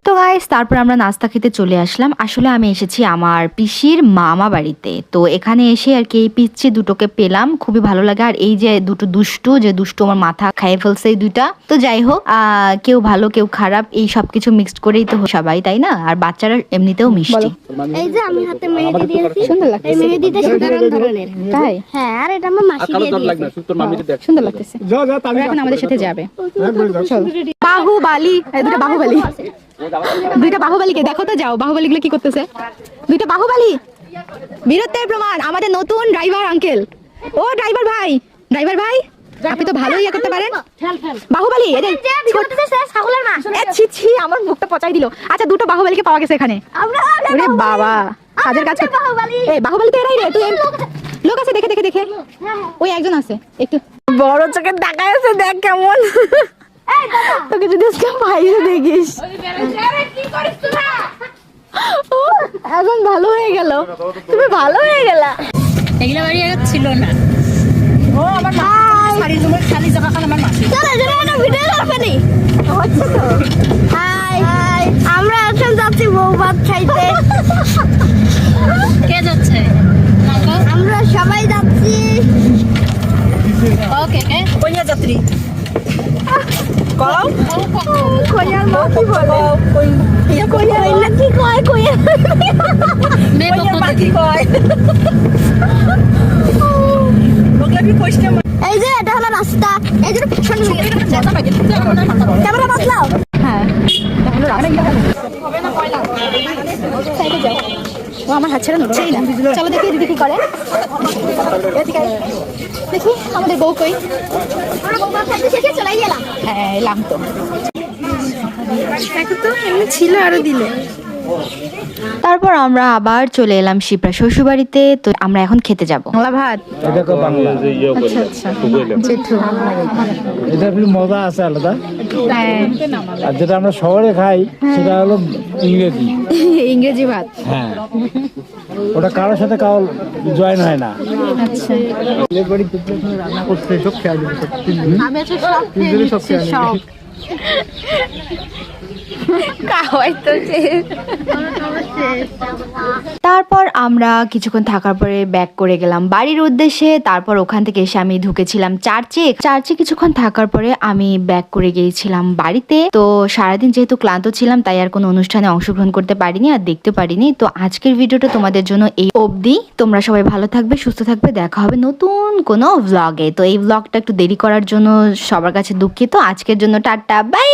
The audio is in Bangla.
তো গাইস তারপর আমরা নাস্তা খেতে চলে আসলাম। আসলে আমি এসেছি আমার পিসির মামা বাড়িতে, তো এখানে এসে আর কি এই পিচ্ছি দুটোকে পেলাম, খুবই ভালো লাগে। আর এই যে দুটো দুষ্টু আমার মাথা খাইয়ে ফেলছে এই দুইটা। তো যাই হোক, কেউ ভালো কেউ খারাপ, এই সবকিছু মিক্সড করেই তো সবাই, তাই না? আর বাচ্চারা এমনিতেও মিষ্টি। এই যে আমি হাতে মেহেদি দিয়েছি, সুন্দর লাগছে। এই মেহেদিটা সাধারণ ধরনের, তাই? হ্যাঁ, আর এটা আমার মাসি দিয়ে দিয়েছে। সুন্দর লাগতেছে। এখন আমাদের সাথে যাবে। চলো। বাহুবালি, এই দুটো বাহুবালি, দুইটা বাহুবালিকে দেখো তো, যাও। বাহুবালি গুলো কি করতেছে? দুইটা বাহুবালি, বীরত্বের প্রমাণ। আমাদের নতুন ড্রাইভার আঙ্কেল। ও ড্রাইভার ভাই, ড্রাইভার ভাই, আপনি তো ভালোই ইয়ে করতে পারেন। বাহুবালি, এই যে ছাগলের মাছ। ছি ছি, আমার মুখটা পচাই দিল। আচ্ছা, দুটো বাহুবালিকে পাওয়া গেছে এখানে। ওরে বাবা, কাজের কাজ। এই বাহুবালি তো এরাই রে। তুই লোক আছে, দেখে দেখে দেখে। ওই একজন আছে, একটু বড় চোখে তাকায় আছে, দেখ কেমন। তোকে যদি ভাইরে দেখিস, এখন ভালো হয়ে গেল। তুমি ভালো হয়ে গেলা। এগুলা বাড়ি আগে ছিল না। ও আমার মা শাড়ি তোমার খালি জায়গা খান আমার মা। চলো চলো, একটা ভিডিও করবে নি। হচ্ছে তো। হাই হাই, আমরা এখন যাচ্ছি বউ ভাত খাইতে। কে যাচ্ছে? আমরা সবাই যাচ্ছি। ওকে কে? কইয়া যাত্রী। কও কইয়ার মা কি বলে? কইয়ার না কি কয়? কইয়ার মেয়ে পক্ষ মা কি থেকে। কয়? ওগুলা কি কইছ না? এই যে এটা হলো রাস্তা। এই যে ক্যামেরা বাঁচলাও। হ্যাঁ, তাহলে রাস্তা হবে না, কয়লা সাইডে যাও। ও আমার হাত ছেড়ে নড়ছেই না। চলো দেখি দিদি কি করে। এদিকে দেখি আমাদের বউ কই। আমরা বউ ভাত খাইতে শেষে চলে গেলাম। হ্যাঁ, এলাম তো। দেখো তো এমনি ছিল, আরো দিলে। তারপর আমরা আবার চলে এলাম শিপ্রা শ্বশুরবাড়িতে। তো আমরা এখন খেতে যাব বাংলা ভাত। এটা তো বাংলা। আচ্ছা আচ্ছা, জেঠু। এটা একটু মজা আছে আলাদা। হ্যাঁ, আর যেটা আমরা শহরে খাই সেটা হলো ইংরেজি। ইংরেজি ভাত। হ্যাঁ, ওটা কারোর সাথে কারো জয়েন হয় না। আচ্ছা, রান্না করতে সব খেয়াল আমি আজকে সব খেয়ে নিচ্ছি, সব। তারপর আমরা কিছুক্ষণ থাকার পরে ব্যাক করে গেলাম বাড়ির উদ্দেশ্যে। তারপর ওখান থেকে এসে আমি ঢুকেছিলাম চার্চে কিছুক্ষণ থাকার পরে আমি ব্যাক করে গিয়েছিলাম বাড়িতে। তো সারাদিন যেহেতু ক্লান্ত ছিলাম, তাই আর কোনো অনুষ্ঠানে অংশগ্রহণ করতে পারিনি আর দেখতে পারিনি। তো আজকের ভিডিওটা তোমাদের জন্য এই অবধি। তোমরা সবাই ভালো থাকবে, সুস্থ থাকবে, দেখা হবে নতুন কোনো ভ্লগে। তো এই ভ্লগটা একটু দেরি করার জন্য সবার কাছে দুঃখিত। আজকের জন্য টাটা, বাই।